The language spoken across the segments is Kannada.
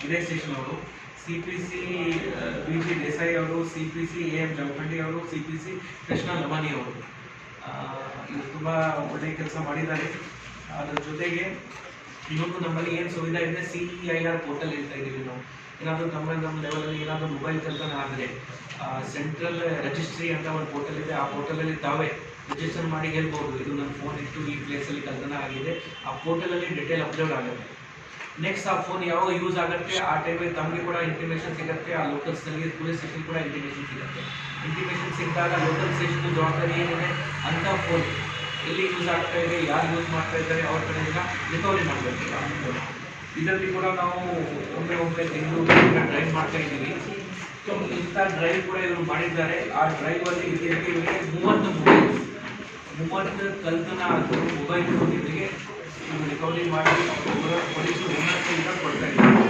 ಇದೇ ಸ್ಟೇಷನ್ ಅವರು, CPC BG ದೇಸಾಯಿ ಅವರು, CPC AM ಜಮಖಂಡಿ ಅವರು, CPC ಕೃಷ್ಣ ಲಮಾನಿ ಅವರು ಇವರು ತುಂಬ ಒಳ್ಳೆಯ ಕೆಲಸ ಮಾಡಿದ್ದಾರೆ. ಅದರ ಜೊತೆಗೆ ಇನ್ನೊಂದು ನಮ್ಮಲ್ಲಿ ಏನು ಸುವಿಧಾ ಇದೆ, CEIR ಪೋರ್ಟಲ್ ಇರ್ತಾ ಇದ್ದೀವಿ ನಾವು. ಏನಾದರೂ ನಮ್ಮ ಲೆವೆಲಲ್ಲಿ ಏನಾದರೂ ಮೊಬೈಲ್ ಕಳ್ತನ ಆದರೆ ಸೆಂಟ್ರಲ್ ರಿಜಿಸ್ಟ್ರಿ ಅಂತ ಒಂದು ಪೋರ್ಟಲ್ ಇದೆ. ಆ ಪೋರ್ಟಲಲ್ಲಿ ತಾವೇ ರಿಜಿಸ್ಟರ್ ಮಾಡಿ ಹೇಳ್ಬೋದು, ಇದು ನನ್ನ ಫೋನ್ ಇಟ್ಟು ಈ ಪ್ಲೇಸಲ್ಲಿ ಕಳ್ತನ ಆಗಿದೆ. ಆ ಪೋರ್ಟಲಲ್ಲಿ ಡಿಟೇಲ್ ಅಪ್ಲೋಡ್ ಆಗುತ್ತೆ. ನೆಕ್ಸ್ಟ್ ಆ ಫೋನ್ ಯಾವಾಗ ಯೂಸ್ ಆಗುತ್ತೆ ಆ ಟೈಮಲ್ಲಿ ತಮಗೆ ಕೂಡ ಇಂಟಿಮೇಷನ್ ಸಿಗುತ್ತೆ. ಆ ಲೋಕಲ್ ಸ್ಥಳೀಯ ಪೊಲೀಸ್ ಸ್ಟೇಷನ್ ಕೂಡ ಇಂಟಿಮೇಷನ್ ಸಿಗುತ್ತೆ. ಇಂಟಿಮೇಷನ್ ಸಿಕ್ಕಿದಾಗ ಲೋಕಲ್ ಸ್ಟೇಷನ್ ಜವಾಬ್ದಾರಿ ಏನಿದೆ ಅಂತ ಫೋನ್ ಎಲ್ಲಿ ಯೂಸ್ ಆಗ್ತಾ ಇದೆ, ಯಾರು ಯೂಸ್ ಮಾಡ್ತಾ ಇದ್ದಾರೆ ಅವ್ರ ಕಡೆಯಿಂದ ರಿಕವರಿ ಮಾಡಬೇಕು. ಇದರಲ್ಲಿ ಕೂಡ ನಾವು ಒಮ್ಮೆ ತಿಂಗಳು ಡ್ರೈವ್ ಮಾಡ್ತಾ ಇದ್ದೀವಿ. ಸೊ ಇಂಥ ಡ್ರೈವ್ ಕೂಡ ಇವರು ಮಾಡಿದ್ದಾರೆ. ಆ ಡ್ರೈವಲ್ಲಿ ಇವರಿಗೆ 30 ಕಲ್ತನ ಮೊಬೈಲ್ ಇವರಿಗೆ ರಿಕವರಿ ಮಾಡಿ ಪೊಲೀಸರು ಉನ್ನತಿಯಿಂದ ಕೊಡ್ತಾ ಇದ್ದಾರೆ.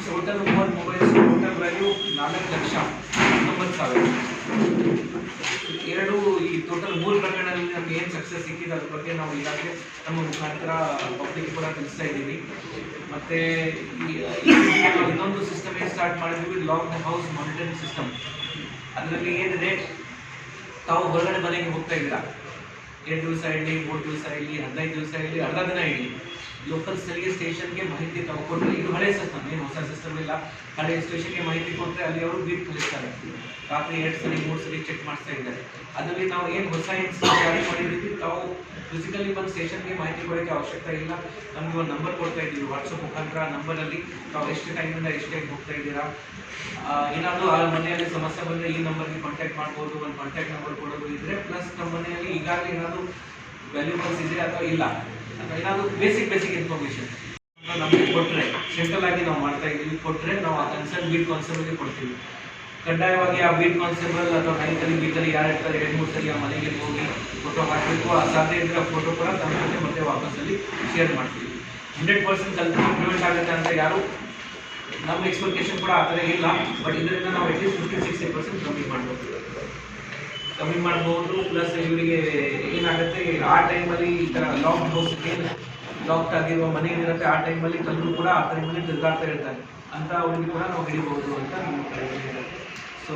Total 30 mobiles, total value 4,90,000. ಈ ಟೋಟಲ್ 3 ಪ್ರಕರಣದಲ್ಲಿ ನಮ್ಗೆ ಏನು ಸಕ್ಸಸ್ ಸಿಕ್ಕಿದೆ ಅದ್ರ ಬಗ್ಗೆ ನಾವು ಈಗಾಗಲೇ ನಮ್ಮ ಮುಖಾಂತರ ಪಬ್ಲಿಕ್ ಕೂಡ ತಿಳಿಸ್ತಾ ಇದ್ದೀವಿ. ಮತ್ತು ಇನ್ನೊಂದು ಸಿಸ್ಟಮ್ ಏನು ಸ್ಟಾರ್ಟ್ ಮಾಡಿದ್ವಿ, lock the house monitoring system. ಅದರಲ್ಲಿ ಏನಿದೆ, ತಾವು ಹೊರಗಡೆ ಮನೆಗೆ ಹೋಗ್ತಾ ಇದ್ದೀರಾ, 2 ದಿವಸ ಇರಲಿ, 3 ದಿವಸ ಇರಲಿ, 15 ದಿವಸ ಇರಲಿ, ಅರ್ಧ ದಿನ ಇರಲಿ, ಲೋಕಲ್ ಸ್ಥಳೀಯ ಸ್ಟೇಷನ್ಗೆ ಮಾಹಿತಿ ತಗೊಂಡ್ರೆ, ಇದು ಹಳೆ ಸಿಸ್ಟಮ್, ಏನು ಹೊಸ ಸಿಸ್ಟಮ್ ಇಲ್ಲ. ಹಳೆ ಸ್ಟೇಷನ್ಗೆ ಮಾಹಿತಿ ಕೊಟ್ಟರೆ ಅಲ್ಲಿ ಅವರು ಬೀಟ್ ಕಲಿಸ್ತಾರೆ. ರಾತ್ರಿ 2 ಸಲ 3 ಸಲ ಚೆಕ್ ಮಾಡಿಸ್ತಾ ಇದ್ದಾರೆ. ಅದರಲ್ಲಿ ನಾವು ಏನು ಹೊಸ ಜಾರಿ ಮಾಡಿದ್ದೀವಿ, ತಾವು ಫಿಸಿಕಲಿ ಒಂದು ಸ್ಟೇಷನ್ಗೆ ಮಾಹಿತಿ ಕೊಡೋಕ್ಕೆ ಅವಶ್ಯಕತೆ ಇಲ್ಲ. ನಮಗೆ ಒಂದು ನಂಬರ್ ಕೊಡ್ತಾ ಇದ್ದೀವಿ ವಾಟ್ಸಪ್ ಮುಖಾಂತರ. ಆ ನಂಬರಲ್ಲಿ ತಾವು ಎಷ್ಟು ಟೈಮಿಂದ ಎಷ್ಟು ಟೈಮ್ ಹೋಗ್ತಾ ಇದ್ದೀರಾ, ಏನಾದರೂ ಆ ಮನೆಯಲ್ಲಿ ಸಮಸ್ಯೆ ಬಂದರೆ ಈ ನಂಬರ್ಗೆ ಕಾಂಟ್ಯಾಕ್ಟ್ ಮಾಡ್ಬೋದು. ಒಂದು ಕಾಂಟ್ಯಾಕ್ಟ್ ನಂಬರ್ ಕೊಡೋದು ಇದ್ದರೆ, ಪ್ಲಸ್ ನಮ್ಮ ಮನೆಯಲ್ಲಿ ಈಗಾಗಲೇ ಏನಾದರೂ ವ್ಯಾಲ್ಯೂಬಲ್ಸ್ ಇದೆ ಅಥವಾ ಇಲ್ಲ, ಅಥವಾ ಏನಾದರೂ ಬೇಸಿಕ್ ಇನ್ಫಾರ್ಮೇಷನ್ ನಮಗೆ ಕೊಟ್ಟರೆ, ಸೆಂಟ್ರಲ್ ಆಗಿ ನಾವು ಮಾಡ್ತಾ ಇದ್ದೀವಿ, ಕೊಟ್ಟರೆ ನಾವು ಆ ಕನ್ಸರ್ನ್ ಬೀಟ್ ಕಾನ್ಸ್ಟೇಬಲ್ಗೆ ಕೊಡ್ತೀವಿ. ಕಡ್ಡಾಯವಾಗಿ ಆ ಬೀಟ್ ಕಾನ್ಸ್ಟೇಬಲ್ ಅಥವಾ ನೈಟಲ್ಲಿ ಬೀಟಲ್ಲಿ ಯಾರು ಇರ್ತಾರೆ 2-3 ಸಲ ಆ ಮನೆಗೆ ಹೋಗಿ ಫೋಟೋ ಹಾಕಬೇಕು. ಅಸಾಧ್ಯ ಇದ್ದರೆ ಆ ಫೋಟೋ ಕೂಡ ತಮ್ಮ ಜೊತೆ ಮತ್ತೆ ವಾಪಸ್ಸಲ್ಲಿ ಶೇರ್ ಮಾಡ್ತೀವಿ. 100% ಕಲ್ತನ ಪ್ರಿವೆಂಟ್ ಆಗುತ್ತೆ ಅಂತ ಯಾರು ನಮ್ಮ ಎಕ್ಸ್ಪೆಕ್ಟೇಷನ್ ಕೂಡ ಆ ಥರ ಇಲ್ಲ. ಬಟ್ ಇದರಿಂದ ನಾವು ಅಟ್ಲೀಸ್ಟ್ 50-60% ಕಮ್ಮಿ ಮಾಡ್ಬೋದು. ಪ್ಲಸ್ ಇವರಿಗೆ ಏನಾಗುತ್ತೆ, ಆ ಟೈಮಲ್ಲಿ ಈ ಥರ ಲಾಕ್ ಹೌಸ್ ಏನು ಲಾಕ್ ಆಗಿರುವ ಮನೆ ಏನಿರುತ್ತೆ ಆ ಟೈಮಲ್ಲಿ ಕಲ್ಲರು ಕೂಡ ಆ ಟೈಮಲ್ಲಿ ತಿರುಗಾಡ್ತಾ ಇರ್ತಾರೆ ಅಂತ ಅವರಿಗೆ ಕೂಡ ನಾವು ಹಿಡಿಬಹುದು ಅಂತ ನಮ್ಮ ಕಡೆ. ಸೊ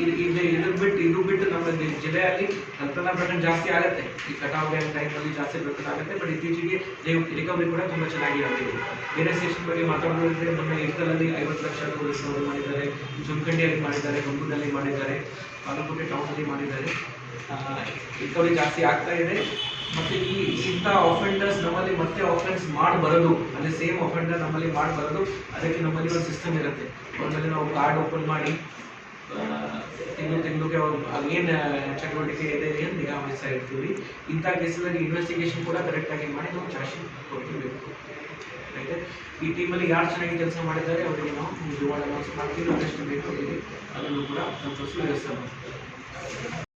ಇದು ಬಿಟ್ಟು ನಮ್ಮ ಜಿಲ್ಲೆಯಲ್ಲಿ ಕಲ್ತನ ಪ್ರಕರಣ ಜಾಸ್ತಿ ಆಗುತ್ತೆ. ಈ ಕಟಾವ್ ಟೈಮಲ್ಲಿ ಜಾಸ್ತಿ ಪ್ರಕರಣ ಆಗುತ್ತೆ. ಬಟ್ ಇತ್ತೀಚೆಗೆ ರಿಕವರಿ ಕೂಡ ತುಂಬ ಚೆನ್ನಾಗಿ ಆಗಿದೆ. ಬೇರೆ ಸ್ಟೇಷನ್ ಬಗ್ಗೆ ಮಾತಾಡೋದಿದ್ರೆ ನಮ್ಮ ಇಷ್ಟದಲ್ಲಿ 50 ಲಕ್ಷ ರಿಕವರಿ ಮಾಡಿದ್ದಾರೆ, ಜಮಖಂಡಿಯಲ್ಲಿ ಮಾಡಿದ್ದಾರೆ, ಗಂಗೂರಲ್ಲಿ ಮಾಡಿದ್ದಾರೆ, ಬಾಗಲಕೋಟೆ ಟೌನಲ್ಲಿ ಮಾಡಿದ್ದಾರೆ. ರಿಕವರಿ ಜಾಸ್ತಿ ಆಗ್ತಾ ಇದೆ. ಮತ್ತು ಇಂಥ ಆಫೆಂಡರ್ಸ್ ನಮ್ಮಲ್ಲಿ ಮತ್ತೆ ಆಫೆನ್ಸ್ ಮಾಡಬಾರದು, ಅಂದರೆ ಸೇಮ್ ಆಫೆಂಡರ್ ನಮ್ಮಲ್ಲಿ ಮಾಡಬಾರದು. ಅದಕ್ಕೆ ನಮ್ಮಲ್ಲಿ ಒಂದು ಸಿಸ್ಟಮ್ ಇರುತ್ತೆ. ಒಂದಲ್ಲಿ ನಾವು ಕಾರ್ಡ್ ಓಪನ್ ಮಾಡಿ ತಿಂಗಳಿಗೆ ಏನು ಚಟುವಟಿಕೆ ಇದೆ ಏನು ನಿಗಾ ವಹಿಸ್ತಾ ಇರ್ತೀವಿ. ಇಂಥ ಕೇಸಲ್ಲಿ ಇನ್ವೆಸ್ಟಿಗೇಷನ್ ಕೂಡ ಕರೆಕ್ಟಾಗಿ ಮಾಡಿ ನಾವು ಚಾರ್ಜ್ ಶೀಟ್ ಕೊಡ್ತಿರ್ಬೇಕು. ಆಯಿತು, ಈ ಟೀಮಲ್ಲಿ ಯಾರು ಚೆನ್ನಾಗಿ ಕೆಲಸ ಮಾಡಿದ್ದಾರೆ ಅವರಿಗೆ ನಾವು ರಿವಾರ್ಡ್ ಅನೌನ್ಸ್ ಮಾಡ್ತೀವಿ. ಅದೆಷ್ಟು ಬೇಕು ಅದನ್ನು ಕೂಡ ಸಂತೋಷ ವ್ಯವಸ್ಥೆ ಮಾಡ್ತೀವಿ.